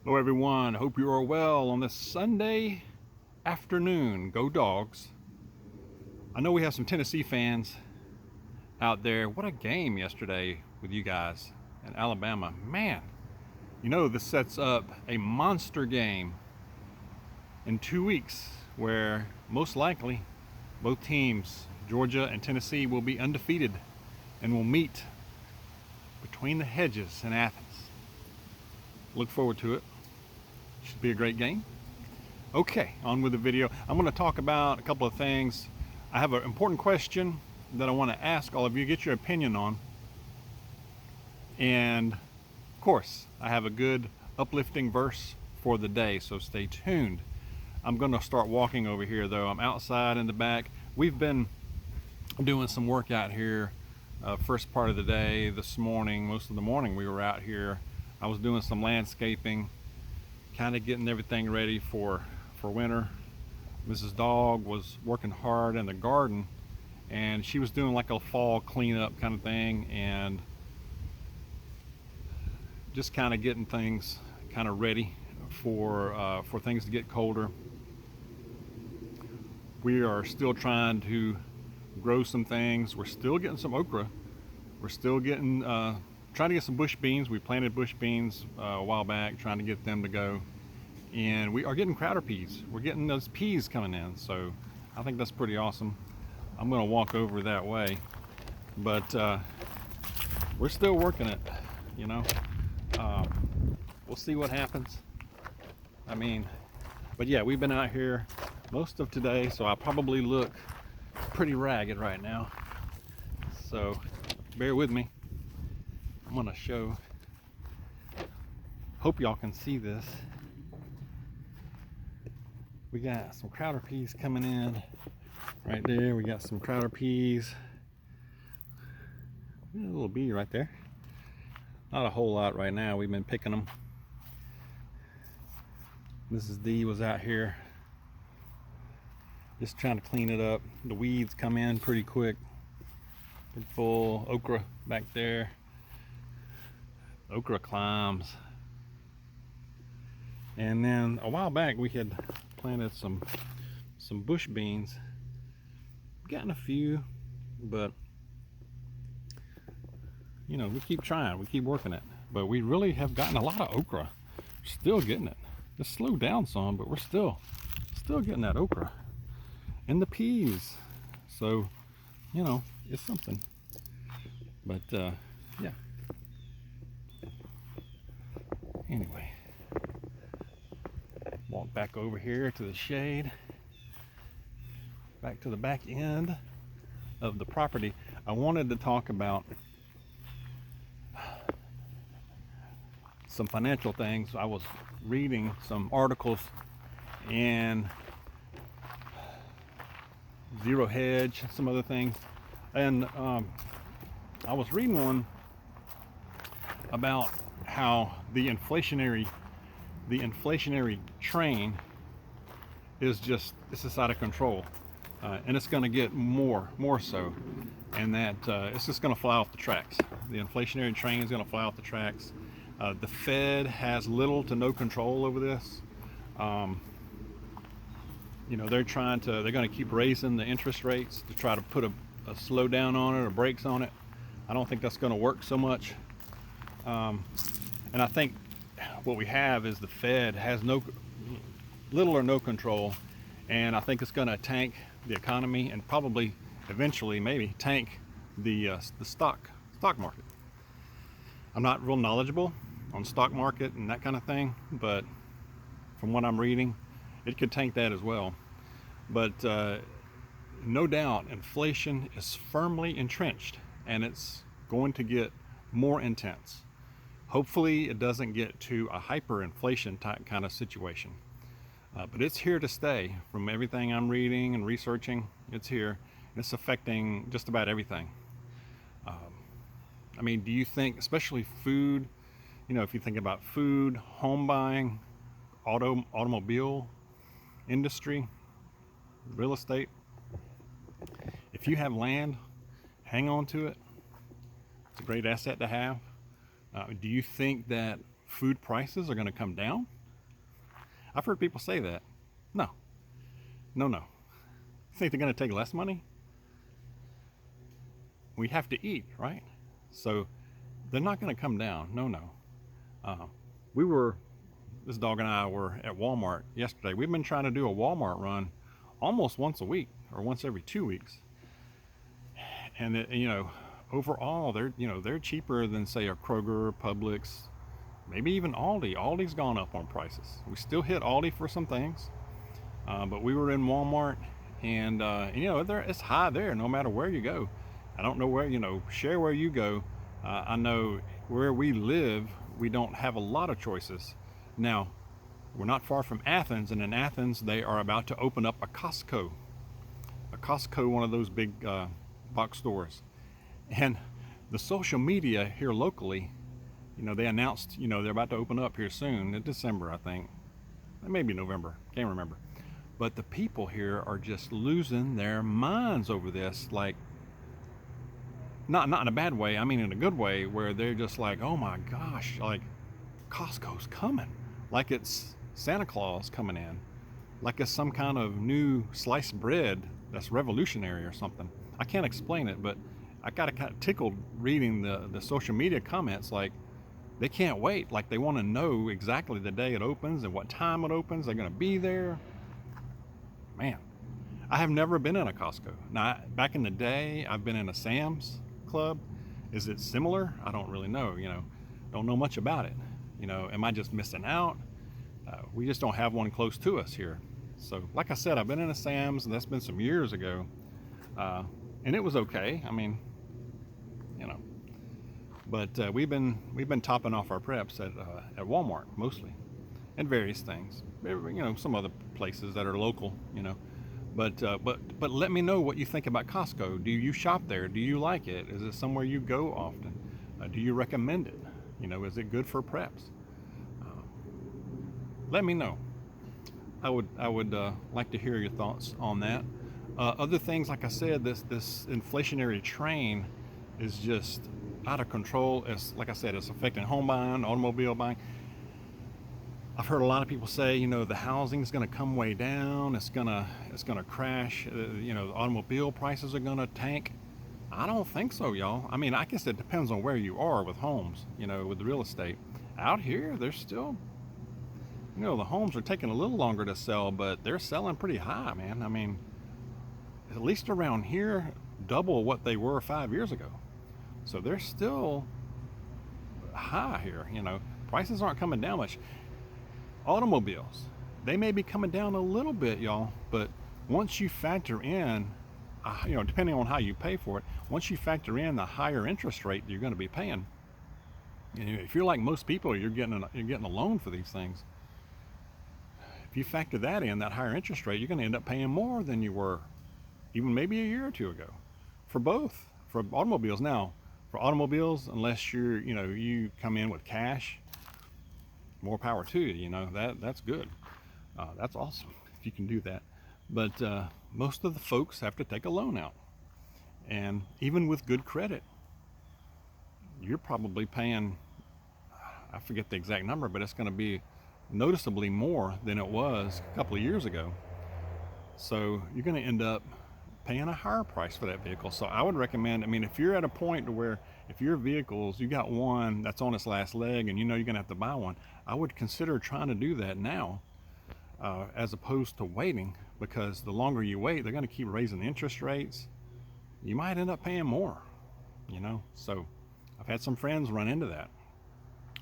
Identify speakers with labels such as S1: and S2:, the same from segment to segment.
S1: Hello everyone, hope you are well on this Sunday afternoon. Go Dogs. I know we have some Tennessee fans out there. What a game yesterday with you guys in Alabama. Man, this sets up a monster game in 2 weeks where most likely both teams, Georgia and Tennessee, will be undefeated and will meet between the hedges in Athens. Look forward to it. Should be a great game. Okay, on with the video. I'm going to talk about a couple of things. I have an important question that I want to ask all of you, get your opinion on. And of course, I have a good uplifting verse for the day, so stay tuned. I'm going to start walking over here though. I'm outside in the back. We've been doing some work out here first part of the day this morning. Most of the morning we were out here. I was doing some landscaping, kind of getting everything ready for winter. Mrs. Dog was working hard in the garden, and she was doing like a fall cleanup kind of thing, and just kind of getting things kind of ready for things to get colder. We are still trying to grow some things. We're still getting some okra. We're still getting trying to get some bush beans. We planted bush beans a while back, trying to get them to go. And we are getting crowder peas. We're getting those peas coming in, so I think that's pretty awesome. I'm going to walk over that way, but we're still working it. We'll see what happens. But yeah, we've been out here most of today, so I probably look pretty ragged right now, so bear with me. I'm going to show, hope y'all can see this. We got some crowder peas coming in right there. We got some crowder peas. A little bee right there. Not a whole lot right now. We've been picking them. Mrs. D was out here just trying to clean it up. The weeds come in pretty quick. Big full okra back there. Okra climbs. And then a while back we had planted some bush beans. Gotten a few, but we keep trying, we keep working it. But we really have gotten a lot of okra. Still getting it. Just slowed down some, but we're still getting that okra and the peas. So it's something. But yeah. Anyway, walk back over here to the shade, back to the back end of the property. I wanted to talk about some financial things. I was reading some articles and zero hedge, some other things, and I was reading one about how the inflationary train is just out of control, and it's going to get more so, and that it's just going to fly off the tracks. The inflationary train is going to fly off the tracks. The Fed has little to no control over this. They're going to keep raising the interest rates to try to put a slowdown on it or brakes on it. I don't think that's going to work so much. And I think what we have is the Fed has little or no control, and I think it's going to tank the economy and probably eventually maybe tank the stock market. I'm not real knowledgeable on stock market and that kind of thing, but from what I'm reading, it could tank that as well. But no doubt inflation is firmly entrenched, and it's going to get more intense. Hopefully it doesn't get to a hyperinflation type kind of situation, but it's here to stay. From everything I'm reading and researching, it's here. It's affecting just about everything. Do you think, especially food, if you think about food, home buying, automobile industry, real estate, if you have land, hang on to it. It's a great asset to have. Do you think that food prices are going to come down? I've heard people say that. No, no, no. You think they're going to take less money? We have to eat, right? So they're not going to come down. No, no. Uh, we were, this dog and I were at Walmart yesterday. We've been trying to do a Walmart run almost once a week or once every 2 weeks. And overall, they're cheaper than say a Kroger, Publix, maybe even Aldi. Aldi's gone up on prices. We still hit Aldi for some things, but we were in Walmart, and it's high there no matter where you go. I don't know where, share where you go. I know where we live, we don't have a lot of choices. Now, we're not far from Athens, and in Athens, they are about to open up a COSTCO. A COSTCO, one of those big box stores. And the social media here locally, they announced, they're about to open up here soon in December, I think. Maybe November, can't remember. But the people here are just losing their minds over this, like, not in a bad way, I mean in a good way, where they're just like, oh my gosh, like Costco's coming. Like it's Santa Claus coming in. Like it's some kind of new sliced bread that's revolutionary or something. I can't explain it, but I got kind of tickled reading the social media comments. Like they can't wait. Like they want to know exactly the day it opens and what time it opens. They're going to be there. Man, I have never been in a Costco. Now, back in the day, I've been in a Sam's Club. Is it similar? I don't really know. Don't know much about it. Am I just missing out? We just don't have one close to us here. So, like I said, I've been in a Sam's, and that's been some years ago, and it was okay. I mean, but we've been topping off our preps at Walmart mostly, and various things. Some other places that are local. But let me know what you think about Costco. Do you shop there? Do you like it? Is it somewhere you go often? Do you recommend it? Is it good for preps? Let me know. I would like to hear your thoughts on that. Other things, like I said, this inflationary train is just out of control. It's like I said, it's affecting home buying, automobile buying. I've heard a lot of people say, the housing's going to come way down. It's gonna crash. The automobile prices are going to tank. I don't think so, y'all. I mean, I guess it depends on where you are with homes. With the real estate. Out here, there's still, the homes are taking a little longer to sell, but they're selling pretty high, man. I mean, at least around here, double what they were 5 years ago. So they're still high here. Prices aren't coming down much. Automobiles, they may be coming down a little bit, y'all, but once you factor in, depending on how you pay for it, once you factor in the higher interest rate you're going to be paying, if you're like most people, you're getting a loan for these things. If you factor that in, that higher interest rate, you're going to end up paying more than you were even maybe a year or two ago for automobiles. Now, for automobiles, unless you come in with cash, more power to you. That's good. That's awesome if you can do that. But most of the folks have to take a loan out, and even with good credit, you're probably paying, I forget the exact number, but it's going to be noticeably more than it was a couple of years ago. So you're going to end up paying a higher price for that vehicle. So I would recommend, if you're at a point to where if your vehicles, you got one that's on its last leg and you're going to have to buy one, I would consider trying to do that now, as opposed to waiting, because the longer you wait, they're going to keep raising the interest rates. You might end up paying more, So I've had some friends run into that,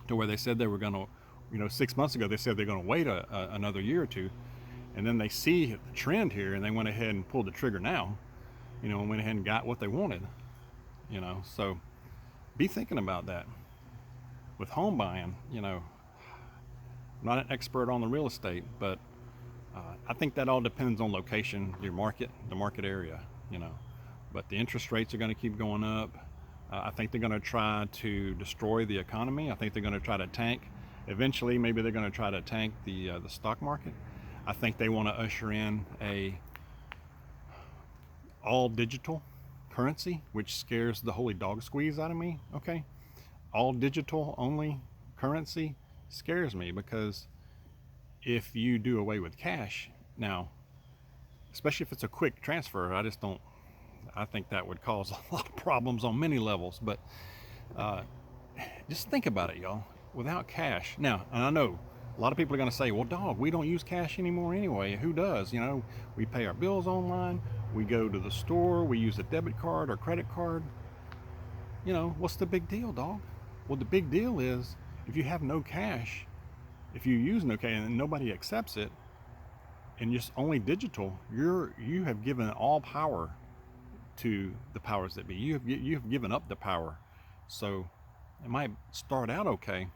S1: to where they said they were going to, 6 months ago, they said they're going to wait another year or two. And then they see the trend here, and they went ahead and pulled the trigger now, and went ahead and got what they wanted, So be thinking about that. With home buying, I'm not an expert on the real estate, but I think that all depends on location, the market area, But the interest rates are going to keep going up. I think they're going to try to destroy the economy. I think they're going to try to tank. Eventually, maybe they're going to try to tank the stock market. I think they want to usher in a all digital currency, which scares the holy dog squeeze out of me. Okay, all digital only currency. scares me, because if you do away with cash now, especially if it's a quick transfer, I think that would cause a lot of problems on many levels. But just think about it, y'all. Without cash now, and I know a lot of people are going to say, well, dog, we don't use cash anymore anyway. Who does? We pay our bills online, we go to the store, we use a debit card or credit card. What's the big deal, dog? Well, the big deal is, if you have no cash, if you use no cash and nobody accepts it, and just only digital, you have given all power to the powers that be. You've given up the power. So it might start out okay,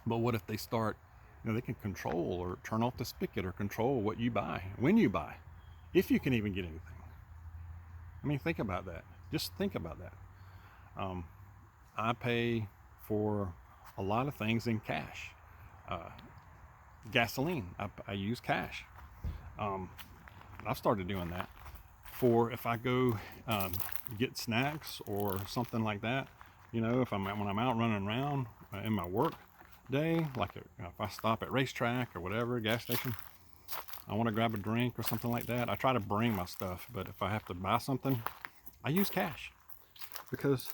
S1: but what if they start, they can control or turn off the spigot or control what you buy, when you buy, if you can even get anything. I mean, think about that. Just think about that. I pay for a lot of things in cash. Gasoline, I use cash. I've started doing that for if I go get snacks or something like that. When I'm out running around in my work day, like if I stop at racetrack or whatever, gas station, I want to grab a drink or something like that, I try to bring my stuff. But if I have to buy something, I use cash, because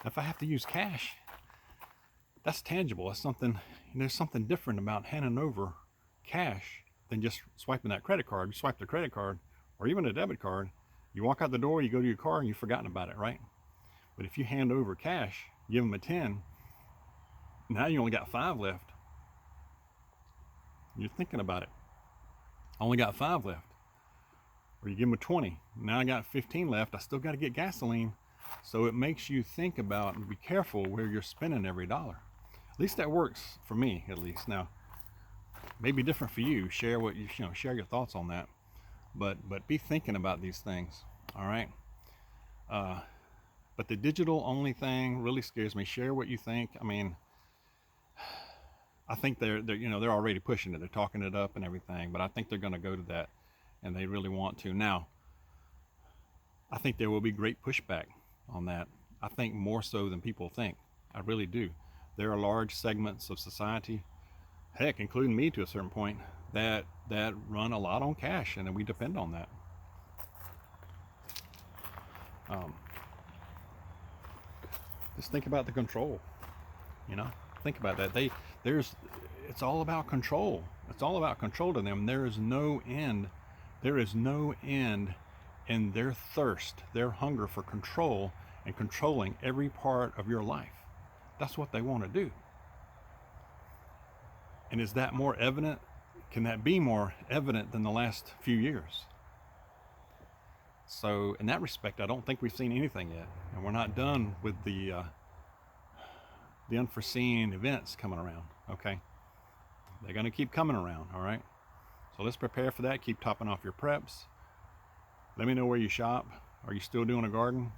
S1: if I have to use cash, that's tangible. That's something. There's something different about handing over cash than just swiping that credit card. You swipe the credit card or even a debit card, you walk out the door, you go to your car, and you've forgotten about it, right? But if you hand over cash, give them a 10, now you only got 5 left. You're thinking about it. I only got 5 left. Or you give them a 20, now I got 15 left, I still got to get gasoline. So it makes you think about and be careful where you're spending every dollar. At least that works for me, at least. Now, maybe different for you. Share what share your thoughts on that. But be thinking about these things. All right. But the digital only thing really scares me. Share what you think. I mean, I think they're already pushing it. They're talking it up and everything. But I think they're going to go to that, and they really want to. Now, I think there will be great pushback on that. I think more so than people think. I really do. There are large segments of society, heck, including me to a certain point, that run a lot on cash, and we depend on that. Just think about the control. Think about that. It's all about control. It's all about control to them. There is no end. There is no end in their thirst, their hunger for control and controlling every part of your life. That's what they want to do. And is that more evident? Can that be more evident than the last few years? So in that respect, I don't think we've seen anything yet. And we're not done with the unforeseen events coming around, okay? They're going to keep coming around, all right? So let's prepare for that. Keep topping off your preps. Let me know where you shop. Are you still doing a garden?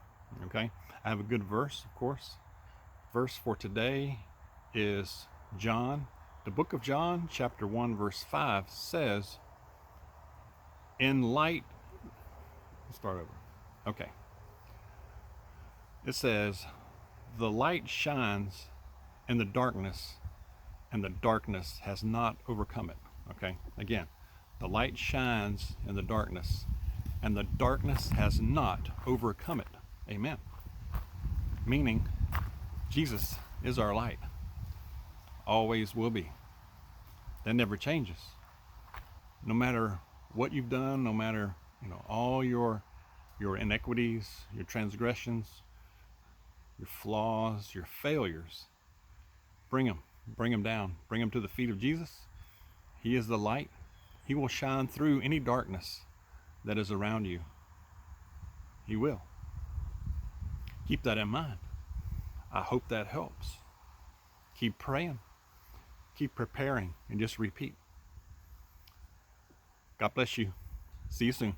S1: Okay. I have a good verse, of course. Verse for today is John. The book of John, chapter 1, verse 5 says, in light, let's start over. Okay. It says, the light shines in the darkness, and the darkness has not overcome it. Okay. Again, the light shines in the darkness, and the darkness has not overcome it. Amen. Meaning, Jesus is our light. Always will be. That never changes. No matter what you've done, no matter, all your inequities, your transgressions, your flaws, your failures, bring them down. Bring them to the feet of Jesus. He is the light. He will shine through any darkness that is around you. He will. Keep that in mind. I hope that helps. Keep praying. Keep preparing, and just repeat. God bless you. See you soon.